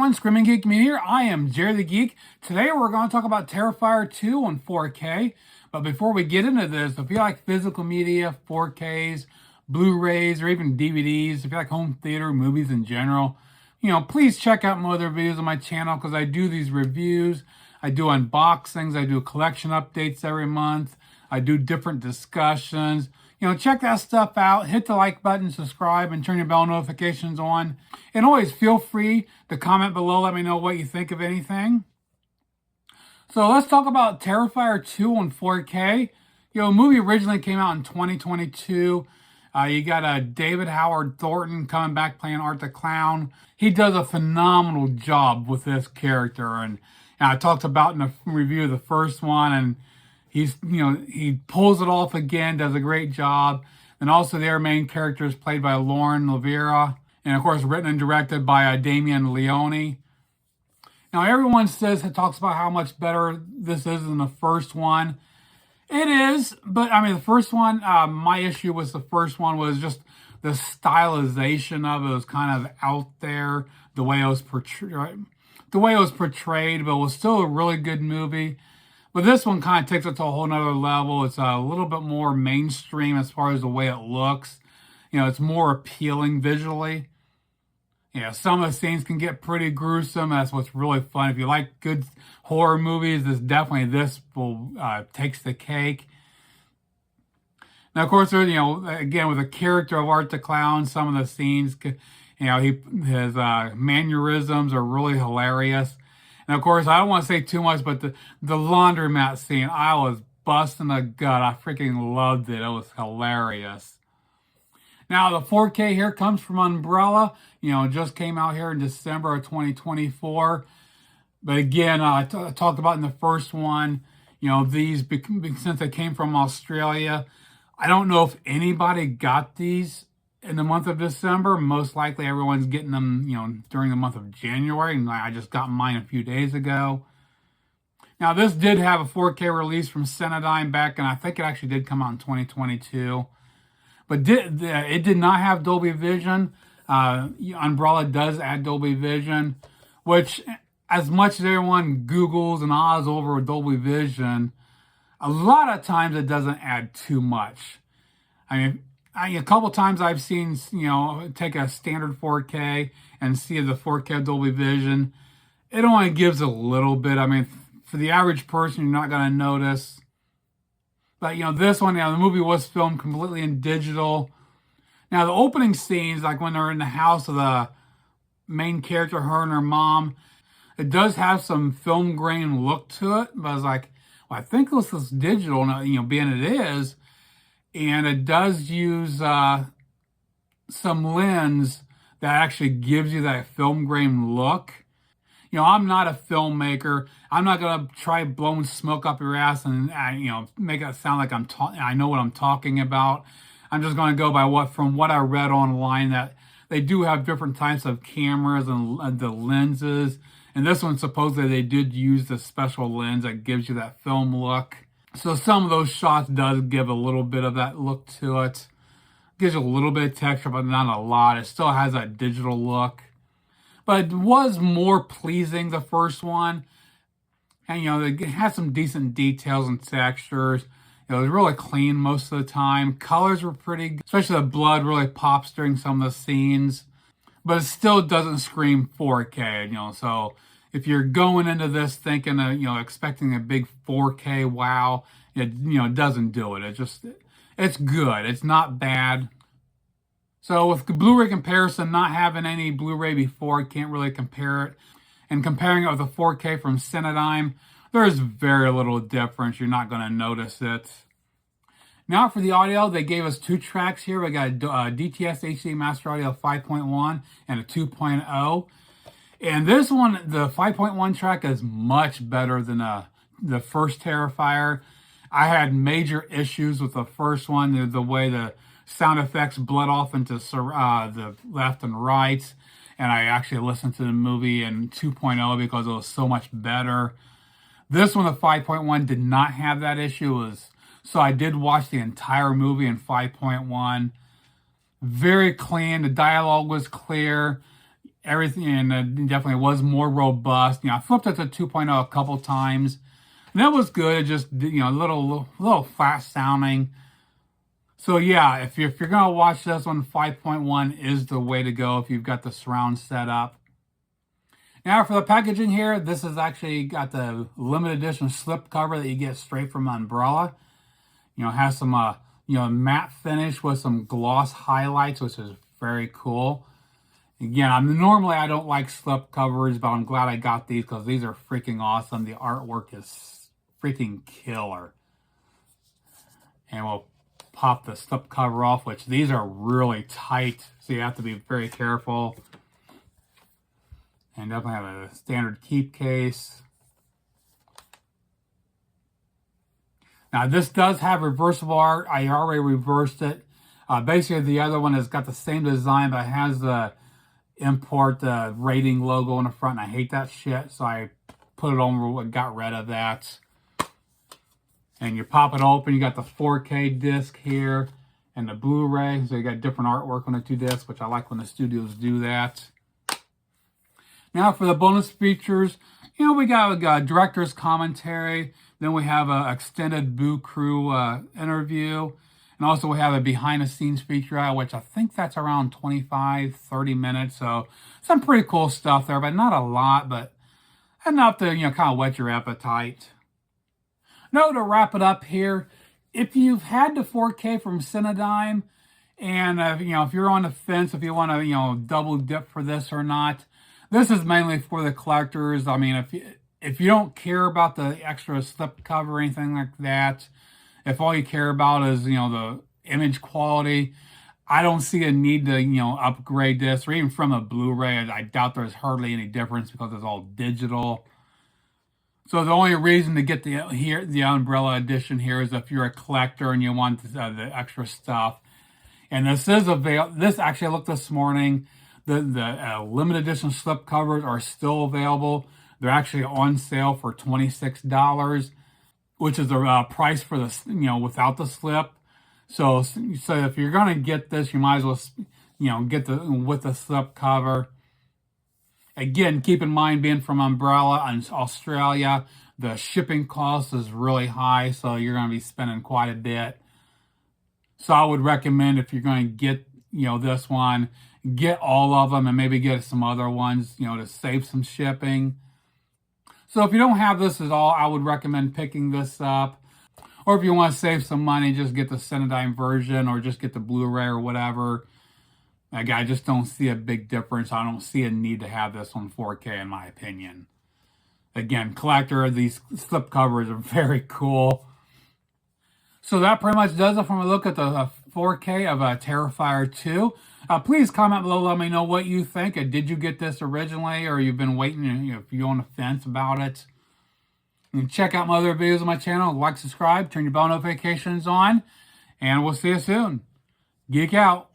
everyone, Screaming Geek Me here. I am Jerry the Geek. Today we're going to talk about Terrifier 2 on 4K. But before we get into this, if you like physical media, 4Ks, Blu-rays, or even DVDs, if you like home theater, movies in general, please check out my other videos on my channel because I do these reviews. I do unboxings. I do collection updates every month. I do different discussions. Check that stuff out. Hit the like button, subscribe, and turn your bell notifications on. And always feel free to comment below. Let me know what you think of anything. So let's talk about Terrifier 2 on 4K. The movie originally came out in 2022. You got David Howard Thornton coming back playing Art the Clown. He does a phenomenal job with this character. And I talked about in the review of the first one, and he pulls it off again, does a great job. And also their main character is played by Lauren Levera. And of course, written and directed by Damien Leone. Now, everyone talks about how much better this is than the first one. It is, but I mean, the first one, my issue with the first one was just the stylization of it was kind of out there, the way it was portrayed, but it was still a really good movie. But this one kind of takes it to a whole nother level. It's a little bit more mainstream as far as the way it looks. It's more appealing visually. Some of the scenes can get pretty gruesome. That's what's really fun. If you like good horror movies, this will takes the cake. Now, of course, again, with the character of Art the Clown, some of the scenes, his mannerisms are really hilarious. And of course, I don't want to say too much, but the laundromat scene, I was busting a gut. I freaking loved it. It was hilarious. Now, the 4K here comes from Umbrella. It just came out here in December of 2024. But again, I talked about in the first one, these, since they came from Australia, I don't know if anybody got these in the month of December. Most likely everyone's getting them, during the month of January. And I just got mine a few days ago. Now, this did have a 4K release from Cinedigm back, and I think it actually did come out in 2022. But it did not have Dolby Vision. Umbrella does add Dolby Vision, which, as much as everyone Googles and ahs over Dolby Vision, a lot of times it doesn't add too much. I mean, a couple times I've seen, take a standard 4K and see the 4K Dolby Vision. It only gives a little bit. I mean, for the average person, you're not going to notice. But, this one, the movie was filmed completely in digital. Now, the opening scenes, like when they're in the house of the main character, her and her mom, it does have some film grain look to it. But I was like, well, I think this is digital, being it is. And it does use some lens that actually gives you that film grain look. I'm not a filmmaker. I'm not going to try blowing smoke up your ass and, make it sound like I know what I'm talking about. I'm just going to go by from what I read online, that they do have different types of cameras and the lenses. And this one, supposedly, they did use the special lens that gives you that film look. So some of those shots does give a little bit of that look to it. Gives you a little bit of texture, but not a lot. It still has that digital look. But it was more pleasing, the first one. And, it had some decent details and textures. It was really clean most of the time. Colors were pretty good, especially the blood really pops during some of the scenes. But it still doesn't scream 4K, so if you're going into this thinking, expecting a big 4K wow, it doesn't do it. It's good. It's not bad. So with the Blu-ray comparison, not having any Blu-ray before, I can't really compare it. And comparing it with the 4K from Cinedigm, there's very little difference. You're not going to notice it. Now for the audio, they gave us two tracks here. We got a DTS HD Master Audio 5.1 and a 2.0. And this one, the 5.1 track is much better than the first Terrifier. I had major issues with the first one, the way the sound effects bled off into the left and right. And I actually listened to the movie in 2.0 because it was so much better. This one, the 5.1, did not have that issue. So I did watch the entire movie in 5.1. Very clean. The dialogue was clear. everything, and definitely was more robust. I flipped it to 2.0 a couple times, and that was good. It just, a little fast sounding. So yeah, if you're gonna watch this one, 5.1 is the way to go if you've got the surround set up. Now for the packaging here, this has actually got the limited edition slip cover that you get straight from Umbrella. Has some matte finish with some gloss highlights, which is very cool. Again, normally I don't like slip covers, but I'm glad I got these because these are freaking awesome. The artwork is freaking killer. And we'll pop the slip cover off, which these are really tight, so you have to be very careful. And definitely have a standard keep case. Now this does have reversible art. I already reversed it. Basically the other one has got the same design, but it has the import rating logo on the front, and I hate that shit, so I put it over and got rid of that. And you pop it open, you got the 4K disc here and the Blu-ray, so you got different artwork on the two discs, which I like when the studios do that. Now for the bonus features, we got a director's commentary, then we have an extended Boo Crew interview, and also we have a behind-the-scenes feature out, which I think that's around 25-30 minutes, so some pretty cool stuff there, but not a lot, but enough to, kind of whet your appetite. Now to wrap it up here, if you've had the 4K from Cinedigm, and if you're on the fence, if you want to double dip for this or not, this is mainly for the collectors. I mean, if you don't care about the extra slip cover or anything like that, if all you care about is the image quality, I don't see a need to upgrade this, or even from a Blu-ray. I doubt there's hardly any difference because it's all digital. So the only reason to get the Umbrella edition here is if you're a collector and you want the extra stuff. And this is available. This actually, I looked this morning. The limited edition slip covers are still available. They're actually on sale for $26, which is the price for the without the slip. So if you're gonna get this, you might as well get with the slip cover. Again, keep in mind, being from Umbrella in Australia, the shipping cost is really high, so you're going to be spending quite a bit. So I would recommend, if you're going to get, this one, get all of them and maybe get some other ones, to save some shipping. So if you don't have this at all, I would recommend picking this up. Or if you want to save some money, just get the Cinedigm version or just get the Blu-ray or whatever. I just don't see a big difference. I don't see a need to have this on 4K, in my opinion. Again, collector, these slip covers are very cool. So that pretty much does it from a look at the 4K of Terrifier 2. Please comment below, let me know what you think. Did you get this originally, or you've been waiting, if you're on the fence about it? And check out my other videos on my channel. Like, subscribe, turn your bell notifications on, and we'll see you soon. Geek out.